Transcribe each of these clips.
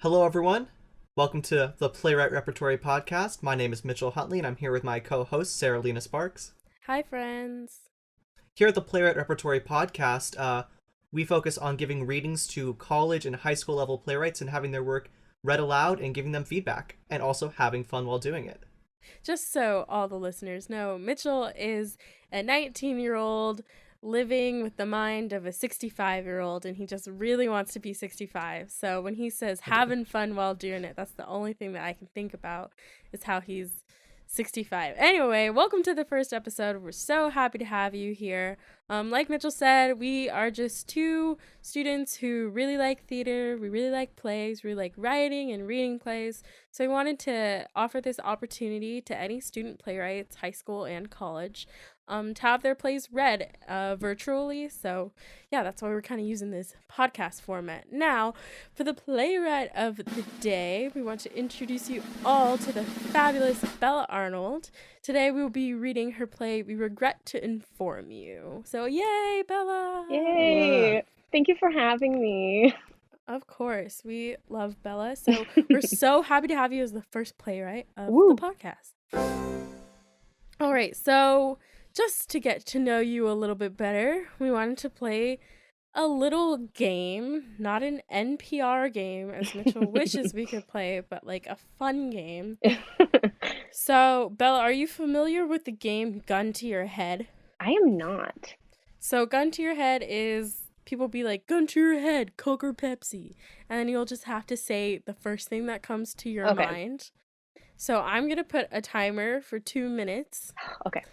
Hello, everyone. Welcome to the Playwright Repertory podcast. My name is Mitchell Huntley, and I'm here with my co-host, Sarah Lina Sparks. Hi, friends. Here at the Playwright Repertory podcast, we focus on giving readings to college and high school level playwrights and having their work read aloud and giving them feedback, and also having fun while doing it. Just so all the listeners know, Mitchell is a 19-year-old living with the mind of a 65-year-old, and he just really wants to be 65. So when he says having fun while doing it, that's the only thing that I can think about is how he's 65. Anyway, welcome to the first episode. We're so happy to have you here. Like Mitchell said, we are just two students who really like theater. We really like plays. We like writing and reading plays. So we wanted to offer this opportunity to any student playwrights, high school and college, to have their plays read virtually. So yeah, that's why we're kind of using this podcast format. Now, for the playwright of the day, we want to introduce you all to the fabulous Bella Arnold. Today we will be reading her play, We Regret to Inform You. So yay, Bella! Yay! Thank you for having me. Of course, we love Bella. So we're so happy to have you as the first playwright of Woo. the podcast. All right, so just to get to know you a little bit better, we wanted to play a little game, not an NPR game as Mitchell wishes we could play, but like a fun game. So, Bella, are you familiar with the game Gun to Your Head? I am not. So, Gun to Your Head is people be like, gun to your head, Coke or Pepsi. And then you'll just have to say the first thing that comes to your mind. So, I'm going to put a timer for 2 minutes. Okay.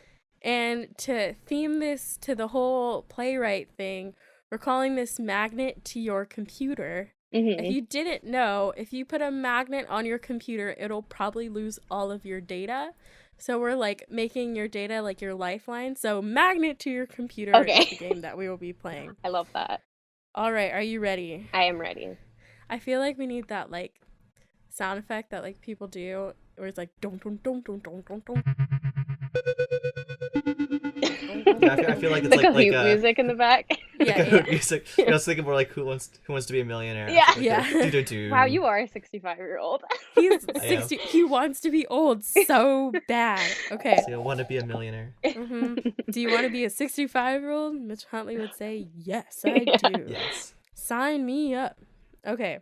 And to theme this to the whole playwright thing, we're calling this magnet to your computer. Mm-hmm. If you didn't know, if you put a magnet on your computer, it'll probably lose all of your data. So we're like making your data like your lifeline. So magnet to your computer is the game that we will be playing. I love that. All right, are you ready? I am ready. I feel like we need that like sound effect that like people do where it's like dum dum dum dum dum dum dum. Yeah, I feel like it's the Kahoot music in the back. Yeah. Music. I was thinking more like Who Wants to Be a Millionaire? Yeah. Like Yeah. Wow, you are a 65-year-old. He's 60. He wants to be old so bad. Okay. So you want to be a millionaire? Mm-hmm. Do you want to be a 65-year-old? Mitch Huntley would say, yes, I do. Yes. Sign me up. Okay.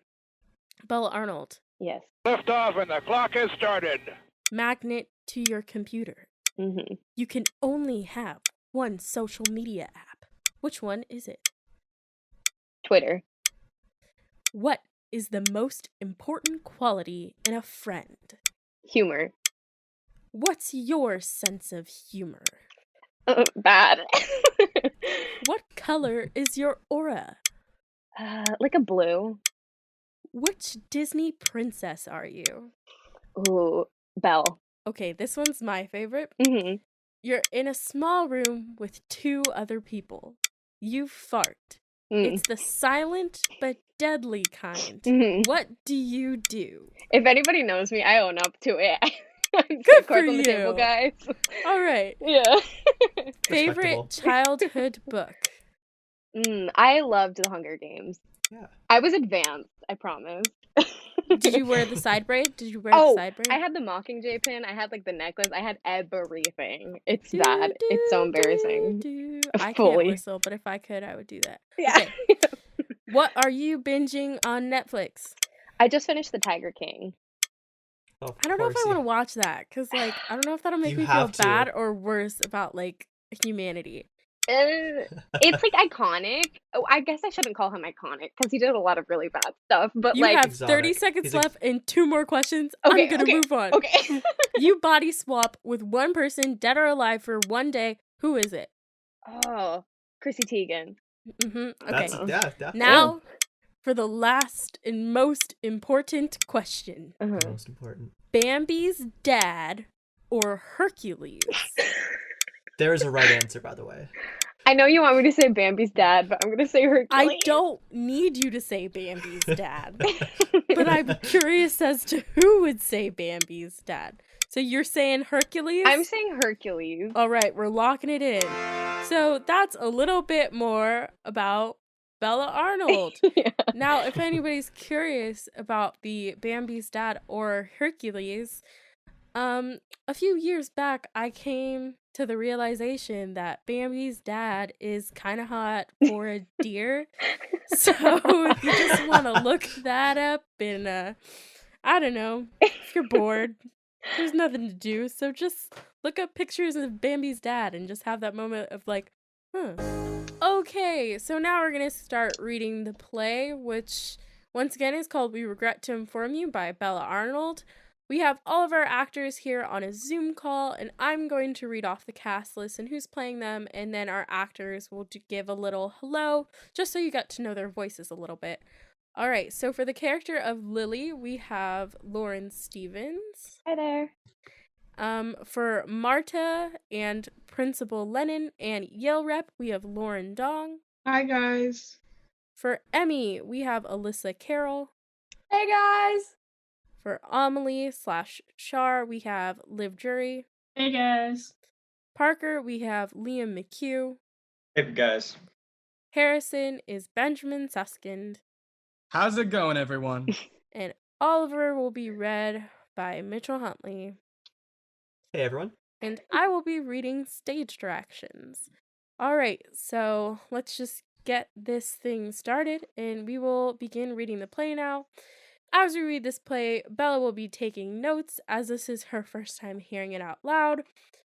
Bella Arnold. Yes. Lift off and the clock has started. Magnet to your computer. Mm-hmm. You can only have one social media app. Which one is it? Twitter. What is the most important quality in a friend? Humor. What's your sense of humor? Bad. What color is your aura? Like a blue. Which Disney princess are you? Ooh, Belle. Okay, this one's my favorite. Mm-hmm. You're in a small room with 2 other people. You fart. It's the silent but deadly kind. Mm-hmm. What do you do? If anybody knows me, I own up to it. Good for cards on the you. table, guys. All right. Yeah. Favorite childhood book? I loved The Hunger Games. Yeah. I was advanced, I promise. Did you wear the side braid? The side braid? I had the Mockingjay pin. I had like the necklace. I had everything. It's bad. It's so embarrassing. I can't Fully. whistle, but if I could, I would do that. Yeah. Okay. What are you binging on Netflix? I just finished The Tiger King. Of I don't know if course I want to watch that because, like, I don't know if that'll make You me feel have to. bad or worse about like humanity. It's like iconic. Oh, I guess I shouldn't call him iconic because he did a lot of really bad stuff. But You like, have Exotic. 30 seconds He's left and 2 more questions. Okay, I'm gonna okay, move on. okay. You body swap with one person, dead or alive, for one day. Who is it? Oh, Chrissy Teigen. Mm-hmm. Okay. That's, yeah, definitely. Now, for the last and most important question: Uh-huh. Most important. Bambi's dad or Hercules? There is a right answer, by the way. I know you want me to say Bambi's dad, but I'm gonna say Hercules. I don't need you to say Bambi's dad, but I'm curious as to who would say Bambi's dad. So you're saying Hercules? I'm saying Hercules. All right, we're locking it in. So that's a little bit more about Bella Arnold. Yeah. Now, if anybody's curious about the Bambi's dad or Hercules, a few years back, I came to the realization that Bambi's dad is kind of hot for a deer. So if you just want to look that up and, I don't know, if you're bored, there's nothing to do. So just look up pictures of Bambi's dad and just have that moment of like, huh. Okay, so now we're going to start reading the play, which once again is called We Regret to Inform You by Bella Arnold. We have all of our actors here on a Zoom call, and I'm going to read off the cast list and who's playing them, and then our actors will give a little hello, just so you get to know their voices a little bit. All right, so for the character of Lilly, we have Lauren Stevens. Hi there. For Marta and Principal Lennon and Yale Rep, we have Lauren Dong. Hi, guys. For Emmy, we have Alyssa Carroll. Hey, guys. For Amelie / Char, we have Drury. Hey, guys. Parker, we have Liam McHugh. Hey, guys. Harrison is Benjamin Susskind. How's it going, everyone? And Oliver will be read by Mitchell Huntley. Hey, everyone. And I will be reading stage directions. All right, so let's just get this thing started, and we will begin reading the play now. As we read this play, Bella will be taking notes, as this is her first time hearing it out loud.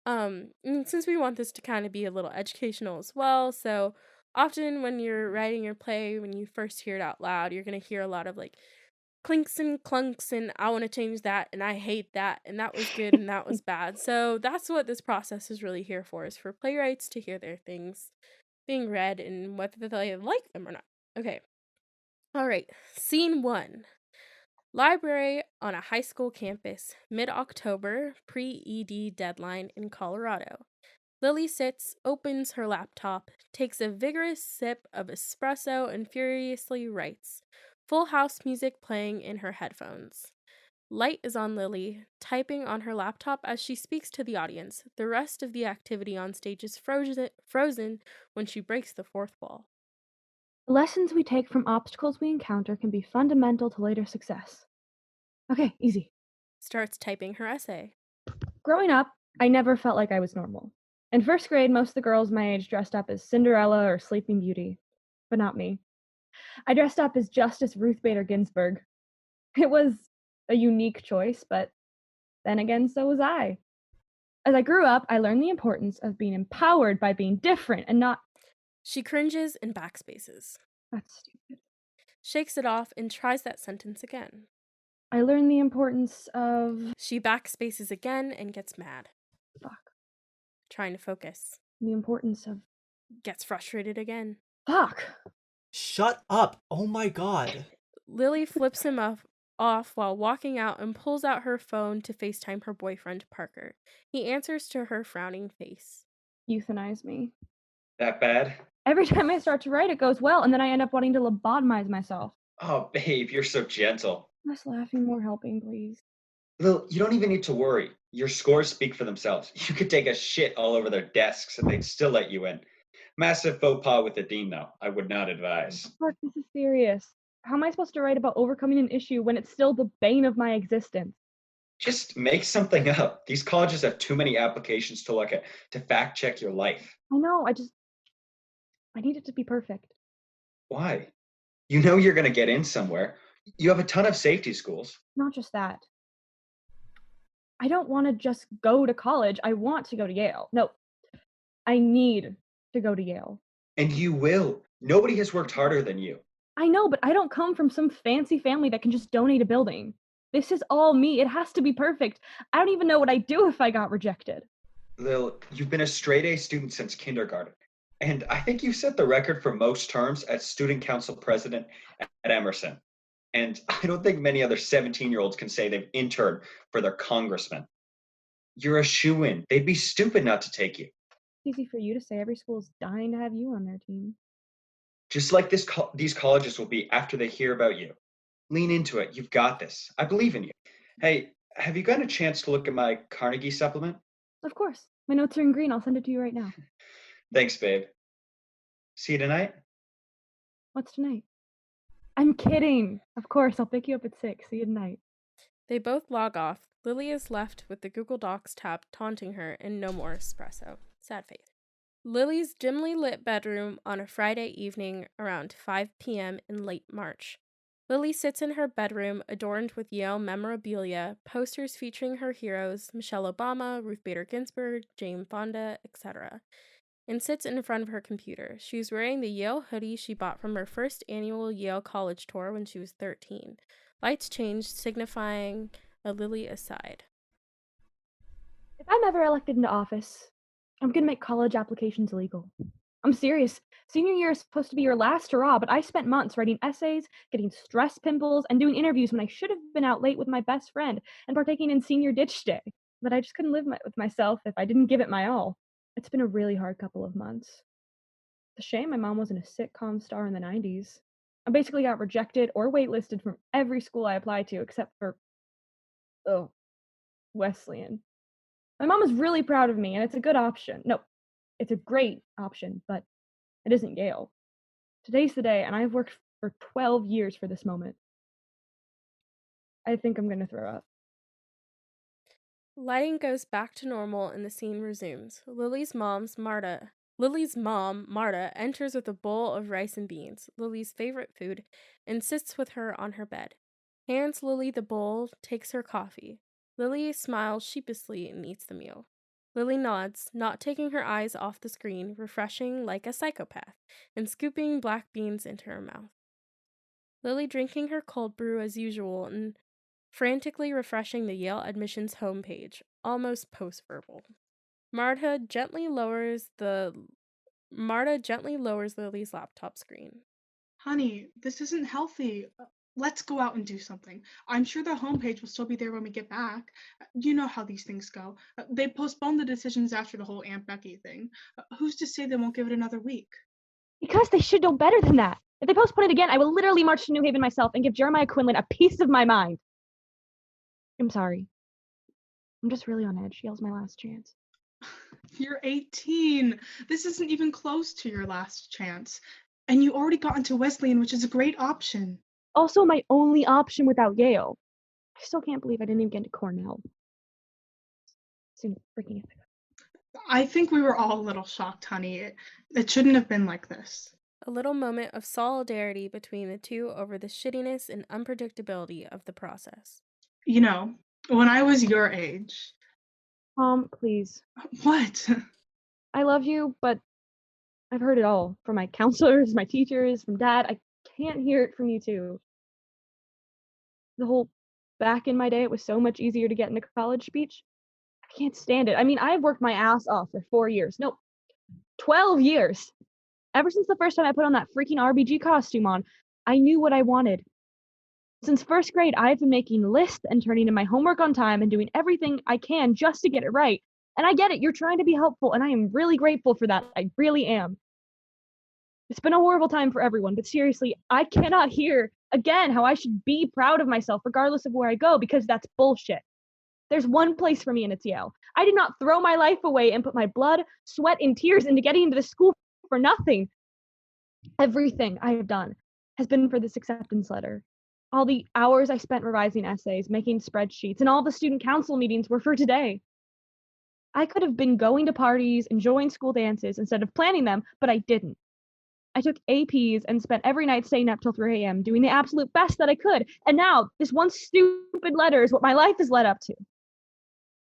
And since we want this to kind of be a little educational as well, so often when you're writing your play, when you first hear it out loud, you're going to hear a lot of like clinks and clunks and I want to change that and I hate that and that was good and that was bad. So that's what this process is really here for, is for playwrights to hear their things being read and whether they like them or not. Okay. All right. Scene 1. Library on a high school campus, mid-October, pre-ED deadline in Colorado. Lilly sits, opens her laptop, takes a vigorous sip of espresso, and furiously writes. Full house music playing in her headphones. Light is on Lilly, typing on her laptop as she speaks to the audience. The rest of the activity on stage is frozen when she breaks the fourth wall. The lessons we take from obstacles we encounter can be fundamental to later success. Okay, easy. Starts typing her essay. Growing up, I never felt like I was normal. In first grade, most of the girls my age dressed up as Cinderella or Sleeping Beauty, but not me. I dressed up as Justice Ruth Bader Ginsburg. It was a unique choice, but then again, so was I. As I grew up, I learned the importance of being empowered by being different and not... She cringes and backspaces. That's stupid. Shakes it off and tries that sentence again. I learned the importance of... She backspaces again and gets mad. Fuck. Trying to focus. The importance of... Gets frustrated again. Fuck. Shut up. Oh my god. Lilly flips him off while walking out and pulls out her phone to FaceTime her boyfriend, Parker. He answers to her frowning face. Euthanize me. That bad? Every time I start to write, it goes well, and then I end up wanting to lobotomize myself. Oh, babe, you're so gentle. Less laughing, more helping, please. Lil, you don't even need to worry. Your scores speak for themselves. You could take a shit all over their desks and they'd still let you in. Massive faux pas with the dean, though. I would not advise. Mark, this is serious. How am I supposed to write about overcoming an issue when it's still the bane of my existence? Just make something up. These colleges have too many applications to look at to fact check your life. I know, I need it to be perfect. Why? You know you're going to get in somewhere. You have a ton of safety schools. Not just that. I don't want to just go to college. I want to go to Yale. No, I need to go to Yale. And you will. Nobody has worked harder than you. I know, but I don't come from some fancy family that can just donate a building. This is all me. It has to be perfect. I don't even know what I'd do if I got rejected. Lil, you've been a straight A student since kindergarten. And I think you set the record for most terms as student council president at Emerson. And I don't think many other 17-year-olds can say they've interned for their congressman. You're a shoo-in. They'd be stupid not to take you. It's easy for you to say. Every school's dying to have you on their team. Just like these colleges will be after they hear about you. Lean into it. You've got this. I believe in you. Hey, have you gotten a chance to look at my Carnegie supplement? Of course. My notes are in green. I'll send it to you right now. Thanks, babe. See you tonight? What's tonight? I'm kidding. Of course, I'll pick you up at 6. See you tonight. They both log off. Lily is left with the Google Docs tab taunting her and no more espresso. Sad face. Lily's dimly lit bedroom on a Friday evening around 5 p.m. in late March. Lily sits in her bedroom adorned with Yale memorabilia, posters featuring her heroes, Michelle Obama, Ruth Bader Ginsburg, Jane Fonda, etc., and sits in front of her computer. She's wearing the Yale hoodie she bought from her first annual Yale College tour when she was 13. Lights changed, signifying a Lily aside. If I'm ever elected into office, I'm gonna make college applications illegal. I'm serious. Senior year is supposed to be your last hurrah, but I spent months writing essays, getting stress pimples, and doing interviews when I should have been out late with my best friend and partaking in senior ditch day. But I just couldn't live with myself if I didn't give it my all. It's been a really hard couple of months. It's a shame my mom wasn't a sitcom star in the 90s. I basically got rejected or waitlisted from every school I applied to except for, Wesleyan. My mom is really proud of me, and it's a good option. No, it's a great option, but it isn't Yale. Today's the day, and I've worked for 12 years for this moment. I think I'm gonna throw up. Lighting goes back to normal and the scene resumes. Lily's mom, Marta, enters with a bowl of rice and beans, Lily's favorite food, and sits with her on her bed. Hands Lily the bowl, takes her coffee. Lily smiles sheepishly and eats the meal. Lily nods, not taking her eyes off the screen, refreshing like a psychopath, and scooping black beans into her mouth. Lily drinking her cold brew as usual and frantically refreshing the Yale admissions homepage, almost post-verbal. Marta gently lowers Lily's laptop screen. Honey, this isn't healthy. Let's go out and do something. I'm sure the homepage will still be there when we get back. You know how these things go. They postponed the decisions after the whole Aunt Becky thing. Who's to say they won't give it another week? Because they should know better than that. If they postpone it again, I will literally march to New Haven myself and give Jeremiah Quinlan a piece of my mind. I'm sorry. I'm just really on edge. Yale's my last chance. You're 18. This isn't even close to your last chance. And you already got into Wesleyan, which is a great option. Also my only option without Yale. I still can't believe I didn't even get into Cornell. Seems freaking epic. I think we were all a little shocked, honey. It shouldn't have been like this. A little moment of solidarity between the two over the shittiness and unpredictability of the process. You know, when I was your age... Please. What? I love you, but I've heard it all. From my counselors, my teachers, from Dad. I can't hear it from you too. The whole back in my day, it was so much easier to get into college speech. I can't stand it. I mean, I've worked my ass off for 4 years. No, 12 years. Ever since the first time I put on that freaking RBG costume on, I knew what I wanted. Since first grade, I've been making lists and turning in my homework on time and doing everything I can just to get it right. And I get it, you're trying to be helpful, and I am really grateful for that. I really am. It's been a horrible time for everyone, but seriously, I cannot hear again how I should be proud of myself regardless of where I go, because that's bullshit. There's one place for me, and it's Yale. I did not throw my life away and put my blood, sweat, and tears into getting into this school for nothing. Everything I have done has been for this acceptance letter. All the hours I spent revising essays, making spreadsheets, and all the student council meetings were for today. I could have been going to parties, enjoying school dances instead of planning them, but I didn't. I took APs and spent every night staying up till 3 a.m. doing the absolute best that I could. And now this one stupid letter is what my life has led up to.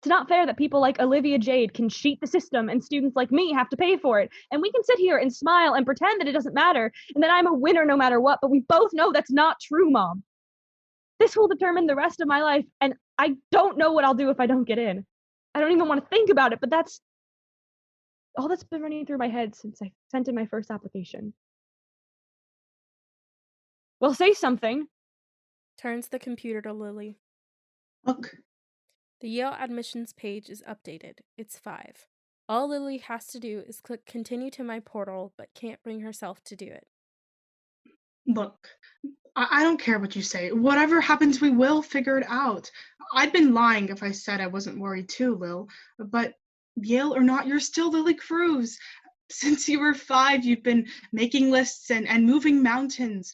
It's not fair that people like Olivia Jade can cheat the system and students like me have to pay for it. And we can sit here and smile and pretend that it doesn't matter and that I'm a winner no matter what, but we both know that's not true, Mom. This will determine the rest of my life, and I don't know what I'll do if I don't get in. I don't even want to think about it, but that's all that's been running through my head since I sent in my first application. Well, say something. Turns the computer to Lily. Look. The Yale admissions page is updated. It's 5. All Lily has to do is click continue to my portal, but can't bring herself to do it. Look, I don't care what you say. Whatever happens, we will figure it out. I'd been lying if I said I wasn't worried too, Lil. But Yale or not, you're still Lily Cruz. Since you were 5, you've been making lists and moving mountains.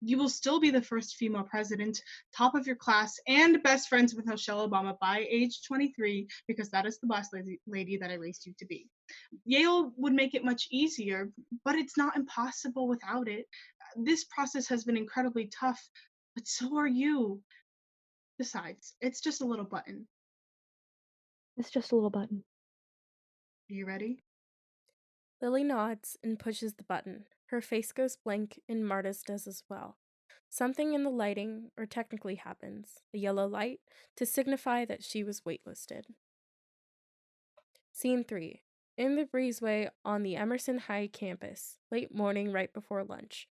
You will still be the first female president, top of your class, and best friends with Michelle Obama by age 23, because that is the boss lady that I raised you to be. Yale would make it much easier, but it's not impossible without it. This process has been incredibly tough, but so are you. Besides, it's just a little button. It's just a little button. Are you ready? Lilly nods and pushes the button. Her face goes blank, and Marta's does as well. Something in the lighting, or technically happens, a yellow light, to signify that she was waitlisted. Scene 3. In the breezeway on the Emerson High campus, late morning right before lunch.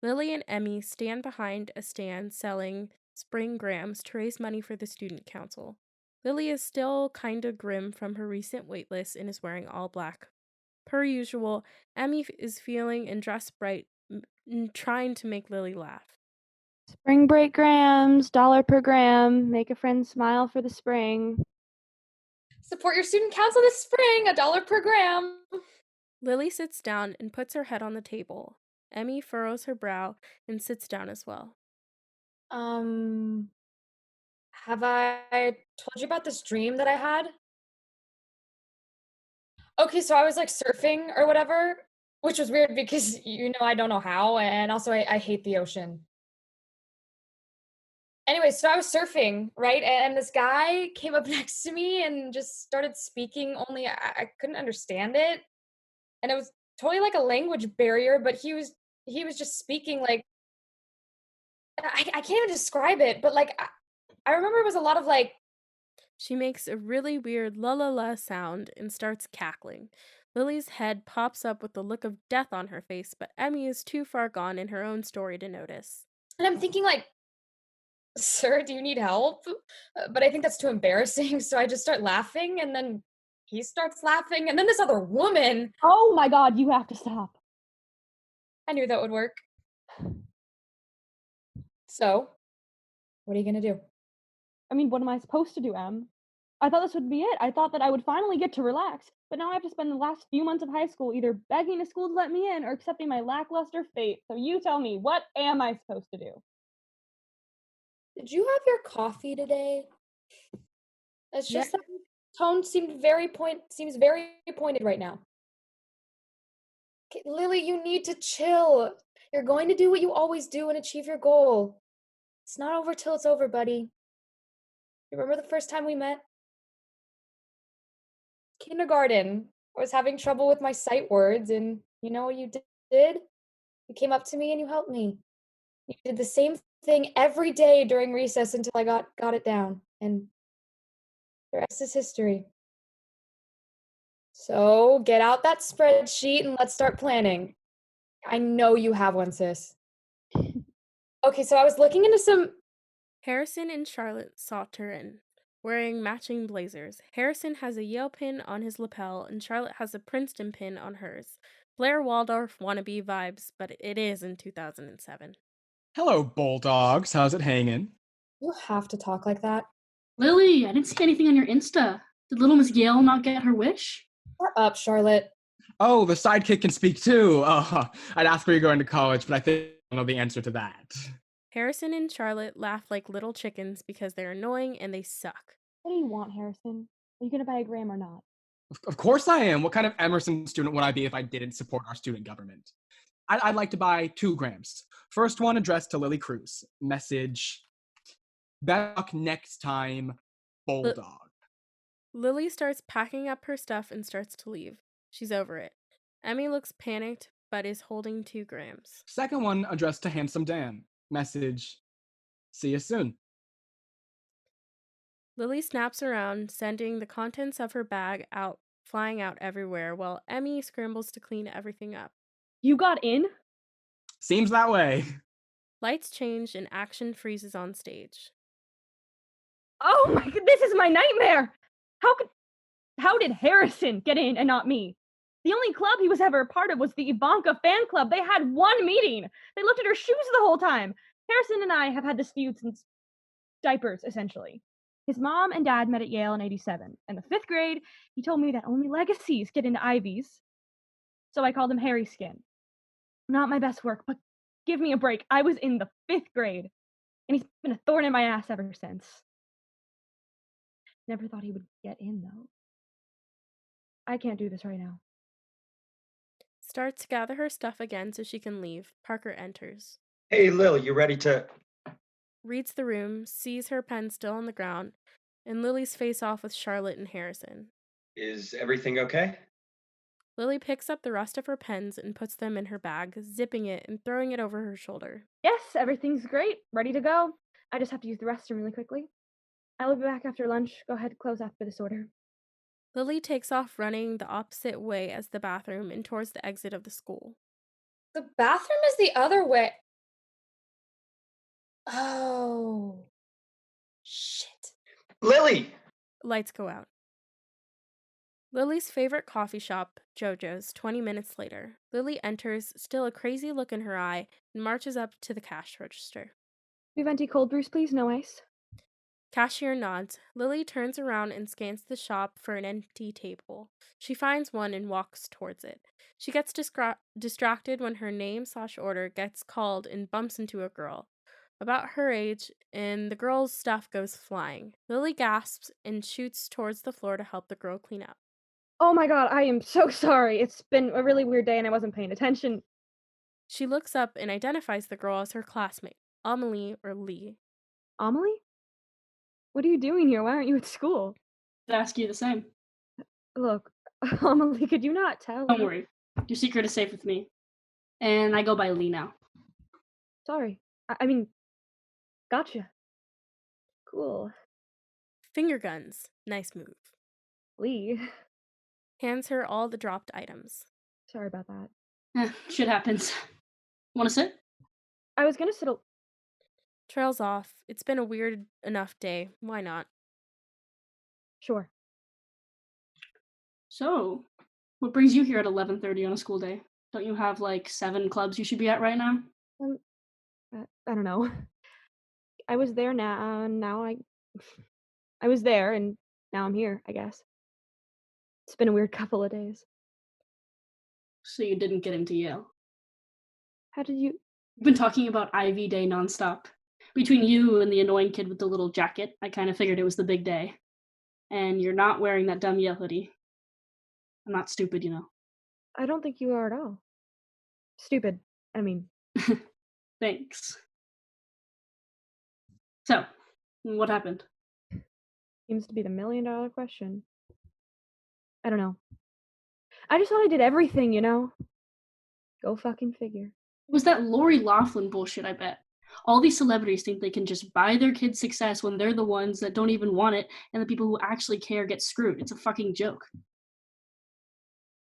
Lilly and Emmy stand behind a stand selling spring grams to raise money for the student council. Lilly is still kinda grim from her recent waitlist and is wearing all black. Per usual, Emmy is feeling and dressed bright, trying to make Lilly laugh. Spring break grams, $1 per gram. Make a friend smile for the spring. Support your student council this spring, $1 per gram. Lilly sits down and puts her head on the table. Emmy furrows her brow and sits down as well. Have I told you about this dream that I had? Okay, so I was like surfing or whatever, which was weird because, I don't know how, and also I hate the ocean. Anyway, so I was surfing, right? And this guy came up next to me and just started speaking, only I couldn't understand it. And it was totally like a language barrier, but he was just speaking like, I can't even describe it, but like, I remember it was a lot of like, She makes a really weird la la la sound and starts cackling. Lily's head pops up with the look of death on her face, but Emmy is too far gone in her own story to notice. and I'm thinking like, sir, do you need help? But I think that's too embarrassing, so I just start laughing, and then he starts laughing, and then this other woman. Oh my god, you have to stop. I knew that would work. So, what are you gonna do? I mean, what am I supposed to do, Em? I thought this would be it. I thought that I would finally get to relax, but now I have to spend the last few months of high school either begging the school to let me in or accepting my lackluster fate. So you tell me, what am I supposed to do? Did you have your coffee today? It's Yeah. just that your tone seems very pointed right now. Okay, Lily, you need to chill. You're going to do what you always do and achieve your goal. It's not over till it's over, buddy. You remember the first time we met? Kindergarten. I was having trouble with my sight words, and you know what you did? You came up to me and you helped me. You did the same thing every day during recess until I got it down, and the rest is history. So get out that spreadsheet and let's start planning. I know you have one, sis. Okay, so I was looking into some. Harrison and Charlotte saunter in, wearing matching blazers. Harrison has a Yale pin on his lapel, and Charlotte has a Princeton pin on hers. Blair Waldorf wannabe vibes, but it is in 2007. Hello, Bulldogs. How's it hanging? You have to talk like that. Lily, I didn't see anything on your Insta. Did little Miss Yale not get her wish? Shut up, Charlotte. Oh, the sidekick can speak too. I'd ask where you're going to college, but I think I know the answer to that. Harrison and Charlotte laugh like little chickens because they're annoying and they suck. What do you want, Harrison? Are you going to buy a gram or not? Of course I am. What kind of Emerson student would I be if I didn't support our student government? I'd like to buy 2 grams. First one addressed to Lily Cruz. Message, better luck next time, Bulldog. Lily starts packing up her stuff and starts to leave. She's over it. Emmy looks panicked, but is holding 2 grams. Second one addressed to Handsome Dan. Message, see you soon. Lily snaps around, sending the contents of her bag flying out everywhere, while Emmy scrambles to clean everything up. You got in? Seems that way. Lights change and action freezes on stage. Oh my god, this is my nightmare! How did Harrison get in and not me? The only club he was ever a part of was the Ivanka fan club. They had one meeting. They looked at her shoes the whole time. Harrison and I have had this feud since diapers, essentially. His mom and dad met at Yale in '87. In the 5th grade, he told me that only legacies get into Ivies. so I called him Hairy Skin. Not my best work, but give me a break. I was in the 5th grade, and he's been a thorn in my ass ever since. Never thought he would get in, though. I can't do this right now. Starts to gather her stuff again so she can leave. Parker enters. Hey, Lil, you ready to... Reads the room, sees her pen still on the ground, and Lily's face off with Charlotte and Harrison. Is everything okay? Lily picks up the rest of her pens and puts them in her bag, zipping it and throwing it over her shoulder. Yes, everything's great. Ready to go. I just have to use the restroom really quickly. I will be back after lunch. Go ahead, close after this order. Lily takes off running the opposite way as the bathroom and towards the exit of the school. The bathroom is the other way. Oh. Shit. Lily! Lights go out. Lily's favorite coffee shop, JoJo's, 20 minutes later. Lily enters, still a crazy look in her eye, and marches up to the cash register. Venti cold brews, please, no ice. Cashier nods. Lily turns around and scans the shop for an empty table. She finds one and walks towards it. She gets distracted when her name/order gets called and bumps into a girl about her age, and the girl's stuff goes flying. Lily gasps and shoots towards the floor to help the girl clean up. Oh my god, I am so sorry. It's been a really weird day and I wasn't paying attention. She looks up and identifies the girl as her classmate, Amelie or Lee. Amelie? What are you doing here? Why aren't you at school? I'd ask you the same. Look, Amelie, could you not tell? Don't worry. Your secret is safe with me. And I go by Lee now. Sorry. I mean, gotcha. Cool. Finger guns. Nice move. Lee. Hands her all the dropped items. Sorry about that. Shit happens. Want to sit? I was gonna sit Trails off. It's been a weird enough day. Why not? Sure. So, what brings you here at 11:30 on a school day? Don't you have like 7 clubs you should be at right now? I don't know. I was there I was there and now I'm here, I guess. It's been a weird couple of days. So you didn't get into Yale. How did you... You've been talking about Ivy Day nonstop. Between you and the annoying kid with the little jacket, I kind of figured it was the big day. And you're not wearing that dumb Yale hoodie. I'm not stupid, you know. I don't think you are at all. Stupid. I mean... Thanks. So, what happened? Seems to be the $1 million question. I don't know. I just thought I did everything, you know? Go fucking figure. It was that Lori Loughlin bullshit, I bet. All these celebrities think they can just buy their kids' success when they're the ones that don't even want it, and the people who actually care get screwed. It's a fucking joke.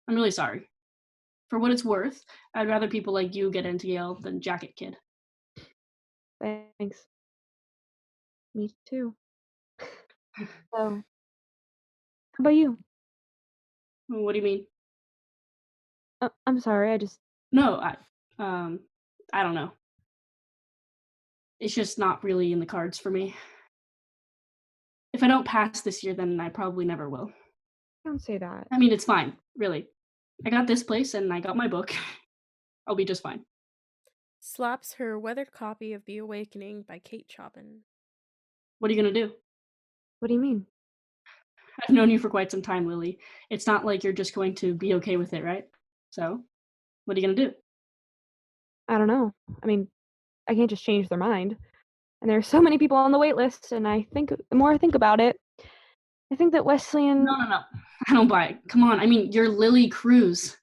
I'm really sorry. For what it's worth, I'd rather people like you get into Yale than Jacket Kid. Thanks. Me too. So, how about you? What do you mean? I'm sorry, I just... No, I don't know. It's just not really in the cards for me. If I don't pass this year, then I probably never will. Don't say that. I mean, it's fine, really. I got this place and I got my book. I'll be just fine. Slaps her weathered copy of The Awakening by Kate Chopin. What are you gonna do? What do you mean? I've known you for quite some time, Lily. It's not like you're just going to be okay with it, right? So, what are you gonna do? I don't know. I mean, I can't just change their mind. And there are so many people on the wait list, and I think the more I think about it, I think that Wesleyan... No. I don't buy it. Come on. I mean, you're Lily Cruz.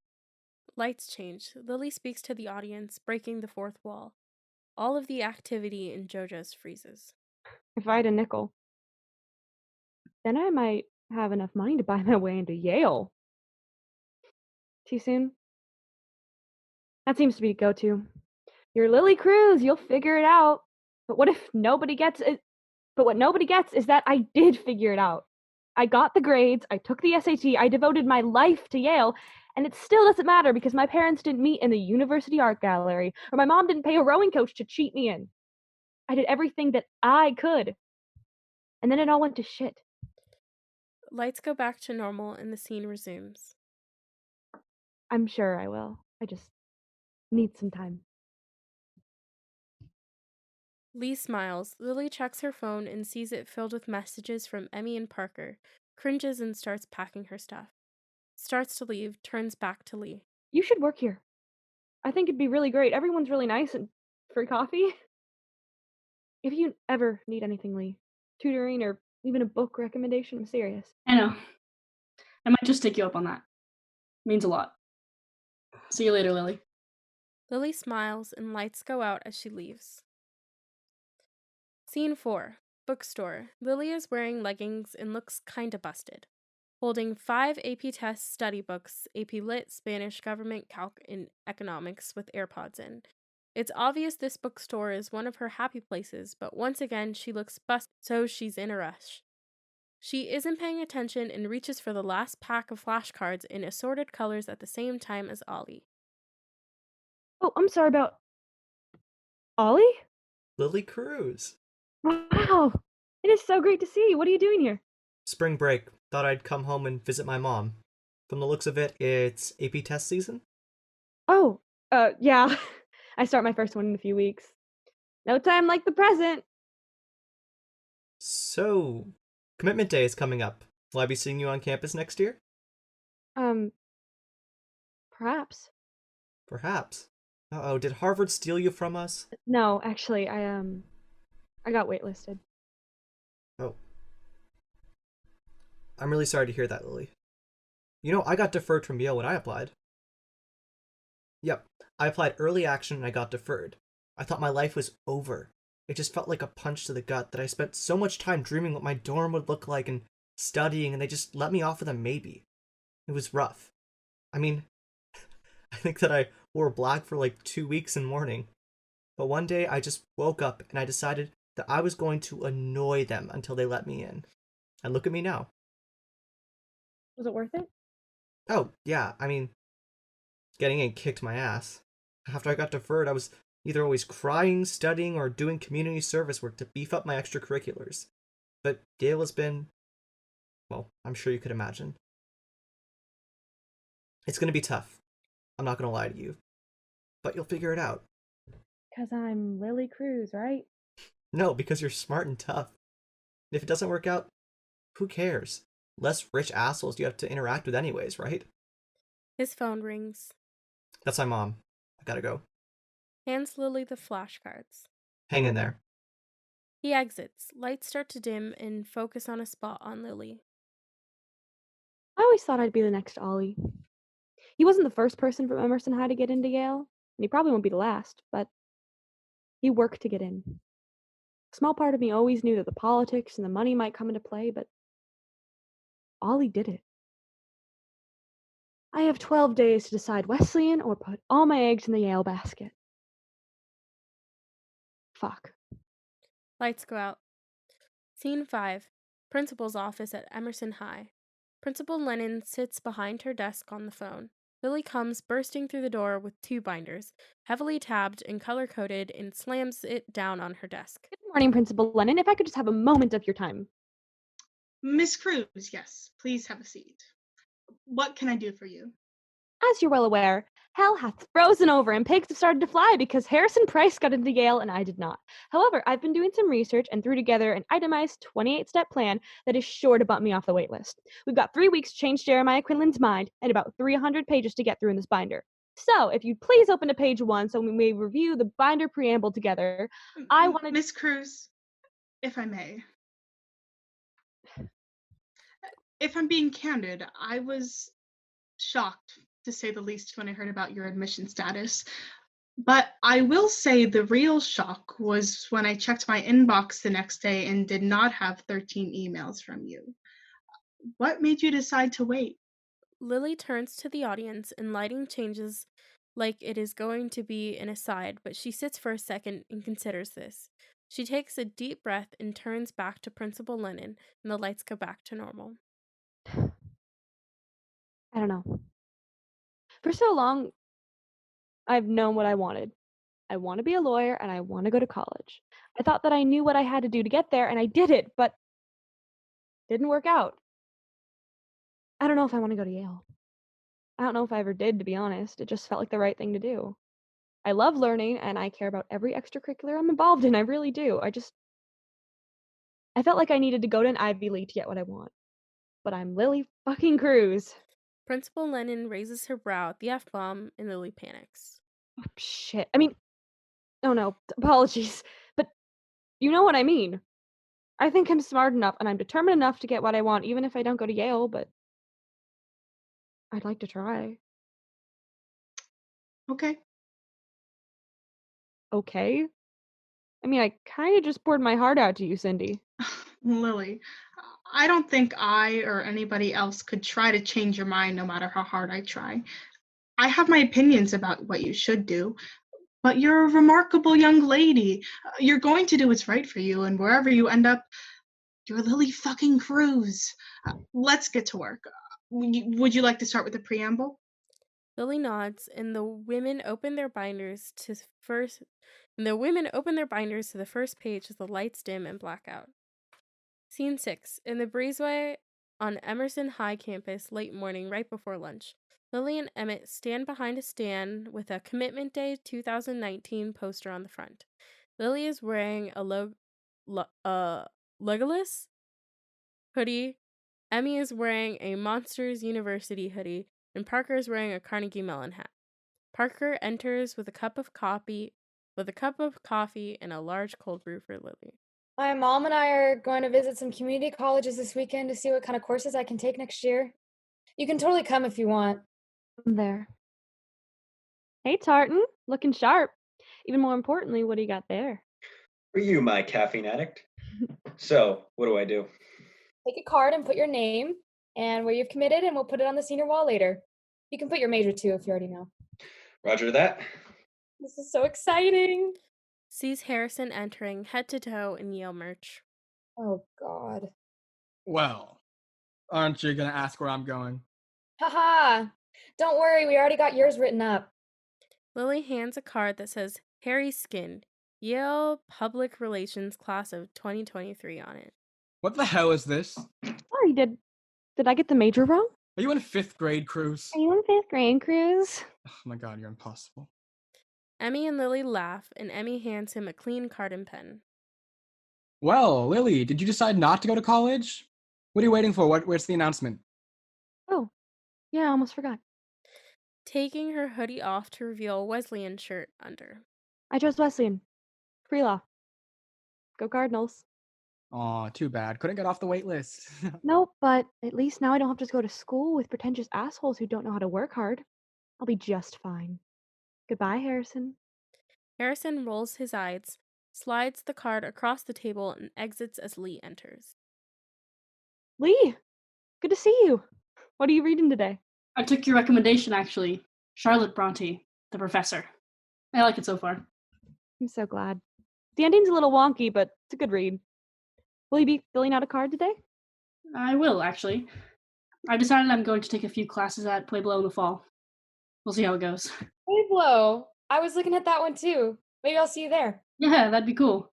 Lights change. Lily speaks to the audience, breaking the fourth wall. All of the activity in JoJo's freezes. If I had a nickel, then I might have enough money to buy my way into Yale. Too soon? That seems to be go-to. You're Lily Cruz, you'll figure it out. But what if nobody gets it? But what nobody gets is that I did figure it out. I got the grades, I took the SAT, I devoted my life to Yale, and it still doesn't matter because my parents didn't meet in the University Art Gallery, or my mom didn't pay a rowing coach to cheat me in. I did everything that I could. And then it all went to shit. Lights go back to normal and the scene resumes. I'm sure I will. I just need some time. Lee smiles. Lily checks her phone and sees it filled with messages from Emmy and Parker, cringes and starts packing her stuff. Starts to leave, turns back to Lee. You should work here. I think it'd be really great. Everyone's really nice and free coffee. If you ever need anything, Lee, tutoring or even a book recommendation, I'm serious. I know. I might just take you up on that. Means a lot. See you later, Lily. Lily smiles and lights go out as she leaves. Scene 4. Bookstore. Lily is wearing leggings and looks kinda busted. Holding 5 AP Test study books, AP Lit, Spanish, Government, Calc, and Economics with AirPods in. It's obvious this bookstore is one of her happy places, but once again she looks busted, so she's in a rush. She isn't paying attention and reaches for the last pack of flashcards in assorted colors at the same time as Ollie. Oh, I'm sorry about Ollie? Lily Cruz. Wow. It is so great to see you. What are you doing here? Spring break. Thought I'd come home and visit my mom. From the looks of it, it's AP test season? Oh, yeah. I start my first one in a few weeks. No time like the present. So, commitment day is coming up. Will I be seeing you on campus next year? Perhaps. Perhaps. Uh-oh, did Harvard steal you from us? No, actually, I got waitlisted. Oh. I'm really sorry to hear that, Lily. You know, I got deferred from Yale when I applied. Yep, I applied early action and I got deferred. I thought my life was over. It just felt like a punch to the gut that I spent so much time dreaming what my dorm would look like and studying, and they just let me off with a maybe. It was rough. I mean, I think that I wore black for like 2 weeks in mourning. But one day I just woke up and I decided that I was going to annoy them until they let me in. And look at me now. Was it worth it? Oh, yeah, I mean, getting in kicked my ass. After I got deferred, I was either always crying, studying, or doing community service work to beef up my extracurriculars. But Yale has been, well, I'm sure you could imagine. It's gonna be tough. I'm not gonna lie to you. But you'll figure it out. 'Cause I'm Lily Cruz, right? No, because you're smart and tough. If it doesn't work out, who cares? Less rich assholes you have to interact with anyways, right? His phone rings. That's my mom. I gotta go. Hands Lily the flashcards. Hang in there. He exits. Lights start to dim and focus on a spot on Lily. I always thought I'd be the next Ollie. He wasn't the first person from Emerson High to get into Yale, and he probably won't be the last, but he worked to get in. A small part of me always knew that the politics and the money might come into play, but Ollie did it. I have 12 days to decide Wesleyan or put all my eggs in the Yale basket. Fuck. Lights go out. Scene 5. Principal's office at Emerson High. Principal Lennon sits behind her desk on the phone. Lily comes bursting through the door with 2 binders, heavily tabbed and color-coded, and slams it down on her desk. Good morning, Principal Lennon. If I could just have a moment of your time. Miss Cruz, yes, please have a seat. What can I do for you? As you're well aware, hell hath frozen over and pigs have started to fly because Harrison Price got into Yale and I did not. However, I've been doing some research and threw together an itemized 28-step plan that is sure to bump me off the wait list. We've got 3 weeks to change Jeremiah Quinlan's mind and about 300 pages to get through in this binder. So, if you'd please open to page 1 so we may review the binder preamble together, I wanted... Miss Cruz, if I may. If I'm being candid, I was shocked, to say the least, when I heard about your admission status. But I will say the real shock was when I checked my inbox the next day and did not have 13 emails from you. What made you decide to wait? Lily turns to the audience and lighting changes like it is going to be an aside, but she sits for a second and considers this. She takes a deep breath and turns back to Principal Lennon, and the lights go back to normal. I don't know. For so long, I've known what I wanted. I want to be a lawyer and I want to go to college. I thought that I knew what I had to do to get there and I did it, but it didn't work out. I don't know if I want to go to Yale. I don't know if I ever did, to be honest. It just felt like the right thing to do. I love learning, and I care about every extracurricular I'm involved in. I really do. I felt like I needed to go to an Ivy League to get what I want. But I'm Lilly fucking Cruz. Principal Lennon raises her brow at the F-bomb, and Lily panics. Oh, shit. I mean, oh no, apologies. But you know what I mean. I think I'm smart enough, and I'm determined enough to get what I want, even if I don't go to Yale, but I'd like to try. Okay. Okay? I mean, I kind of just poured my heart out to you, Cindy. Lily, I don't think I or anybody else could try to change your mind no matter how hard I try. I have my opinions about what you should do, but you're a remarkable young lady. You're going to do what's right for you, and wherever you end up, you're Lily fucking Cruz. Let's get to work. Would you like to start with the preamble? Lily nods, and the women open their binders to the first page as the lights dim and black out. Scene 6. In the breezeway on Emerson High campus, late morning, right before lunch. Lily and Emmett stand behind a stand with a Commitment Day 2019 poster on the front. Lily is wearing a Legolas hoodie. Emmy is wearing a Monsters University hoodie, and Parker is wearing a Carnegie Mellon hat. Parker enters with a cup of coffee and a large cold brew for Lily. My mom and I are going to visit some community colleges this weekend to see what kind of courses I can take next year. You can totally come if you want. I'm there. Hey, Tartan. Looking sharp. Even more importantly, what do you got there? For you, my caffeine addict. So, what do I do? Take a card and put your name and where you've committed, and we'll put it on the senior wall later. You can put your major too if you already know. Roger that. This is so exciting. Sees Harrison entering, head to toe in Yale merch. Oh, God. Well, aren't you gonna ask where I'm going? Haha. Don't worry, we already got yours written up. Lily hands a card that says Harry Skinned, Yale Public Relations Class of 2023 on it. What the hell is this? Sorry, did I get the major wrong? Are you in 5th grade, Cruz? Are you in 5th grade, Cruz? Oh my god, you're impossible. Emmy and Lily laugh, and Emmy hands him a clean card and pen. Well, Lily, did you decide not to go to college? What are you waiting for? Where's the announcement? Oh, yeah, I almost forgot. Taking her hoodie off to reveal a Wesleyan shirt under. I chose Wesleyan. Pre-law. Go Cardinals. Aw, too bad. Couldn't get off the wait list. Nope, but at least now I don't have to go to school with pretentious assholes who don't know how to work hard. I'll be just fine. Goodbye, Harrison. Harrison rolls his eyes, slides the card across the table, and exits as Lee enters. Lee, good to see you. What are you reading today? I took your recommendation, actually. Charlotte Bronte, The Professor. I like it so far. I'm so glad. The ending's a little wonky, but it's a good read. Will you be filling out a card today? I will, actually. I decided I'm going to take a few classes at Pueblo in the fall. We'll see how it goes. Pueblo. I was looking at that one too. Maybe I'll see you there. Yeah, that'd be cool.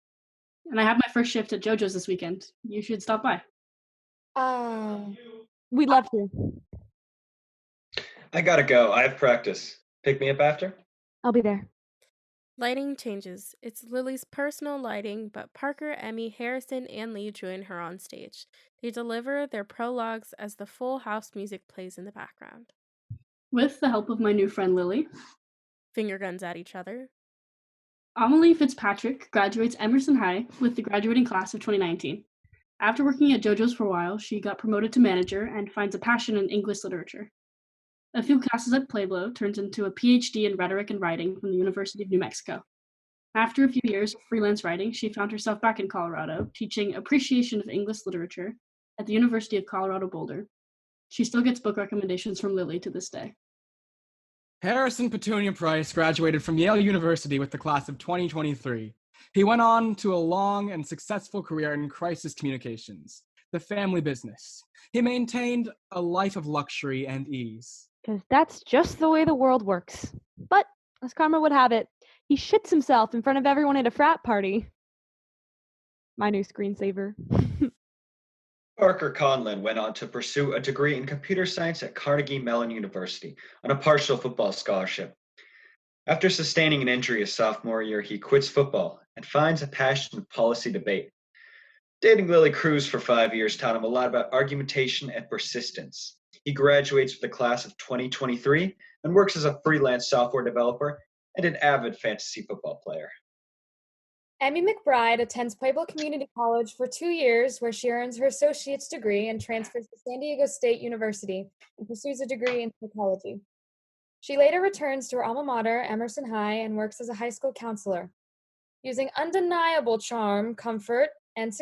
And I have my first shift at JoJo's this weekend. You should stop by. We'd love to. I gotta go. I have practice. Pick me up after? I'll be there. Lighting changes. It's Lily's personal lighting, but Parker, Emmy, Harrison, and Lee join her on stage. They deliver their prologues as the full house music plays in the background. With the help of my new friend Lily. Finger guns at each other. Amelie Fitzpatrick graduates Emerson High with the graduating class of 2019. After working at JoJo's for a while, she got promoted to manager and finds a passion in English literature. A few classes at Pueblo turns into a PhD in rhetoric and writing from the University of New Mexico. After a few years of freelance writing, she found herself back in Colorado, teaching appreciation of English literature at the University of Colorado Boulder. She still gets book recommendations from Lily to this day. Harrison Petunia Price graduated from Yale University with the class of 2023. He went on to a long and successful career in crisis communications, the family business. He maintained a life of luxury and ease. Because that's just the way the world works. But, as karma would have it, he shits himself in front of everyone at a frat party. My new screensaver. Parker Conlon went on to pursue a degree in computer science at Carnegie Mellon University on a partial football scholarship. After sustaining an injury his sophomore year, he quits football and finds a passion in policy debate. Dating Lilly Cruz for 5 years taught him a lot about argumentation and persistence. He graduates with the class of 2023 and works as a freelance software developer and an avid fantasy football player. Emmy McBride attends Pueblo Community College for 2 years, where she earns her associate's degree and transfers to San Diego State University and pursues a degree in psychology. She later returns to her alma mater, Emerson High, and works as a high school counselor. Using undeniable charm, comfort, and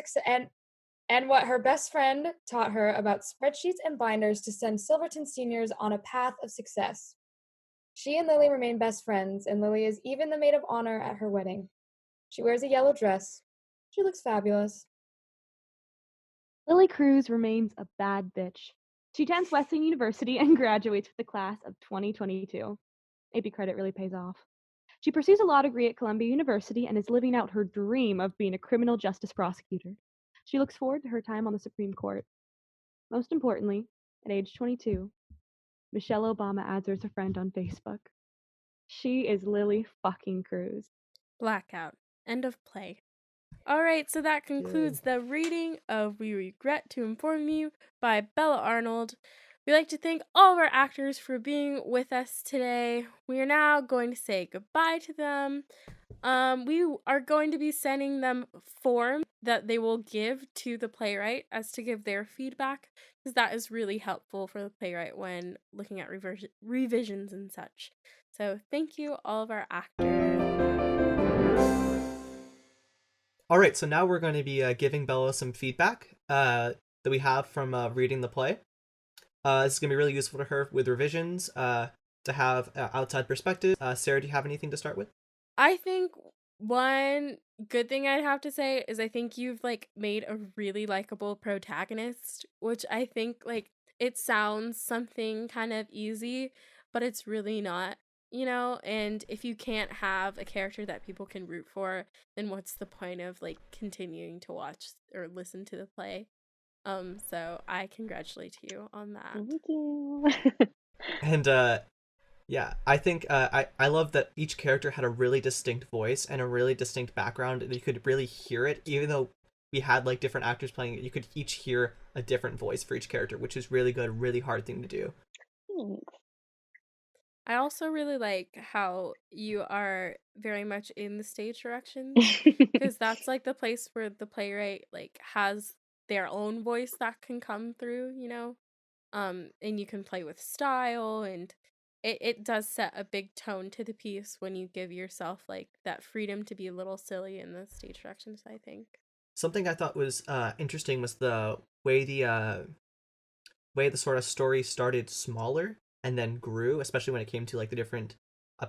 what her best friend taught her about spreadsheets and binders to send Silverton seniors on a path of success. She and Lilly remain best friends, and Lilly is even the maid of honor at her wedding. She wears a yellow dress. She looks fabulous. Lilly Cruz remains a bad bitch. She attends Wesleyan University and graduates with the class of 2022. AP credit really pays off. She pursues a law degree at Columbia University and is living out her dream of being a criminal justice prosecutor. She looks forward to her time on the Supreme Court. Most importantly, at age 22, Michelle Obama adds her as a friend on Facebook. She is Lilly fucking Cruz. Blackout. End of play. Alright, so that concludes the reading of We Regret to Inform You by Bella Arnold. We'd like to thank all of our actors for being with us today. We are now going to say goodbye to them. We are going to be sending them forms that they will give to the playwright as to give their feedback, because that is really helpful for the playwright when looking at revisions and such. So thank you, all of our actors. All right, so now we're going to be giving Bella some feedback that we have from reading the play. This is going to be really useful to her with revisions, to have outside perspective. Sarah, do you have anything to start with? I think one good thing I'd have to say is I think you've made a really likable protagonist, which I think it sounds something kind of easy, but it's really not. And if you can't have a character that people can root for, then what's the point of continuing to watch or listen to the play? So I congratulate you on that. Thank you. And yeah, I think I love that each character had a really distinct voice and a really distinct background, and you could really hear it. Even though we had different actors playing it, you could each hear a different voice for each character, which is really good, really hard thing to do. Thanks. I also really like how you are very much in the stage directions, because that's the place where the playwright has their own voice that can come through, and you can play with style, and it does set a big tone to the piece when you give yourself that freedom to be a little silly in the stage directions, I think. Something I thought was interesting was the way the sort of story started smaller and then grew, especially when it came to the different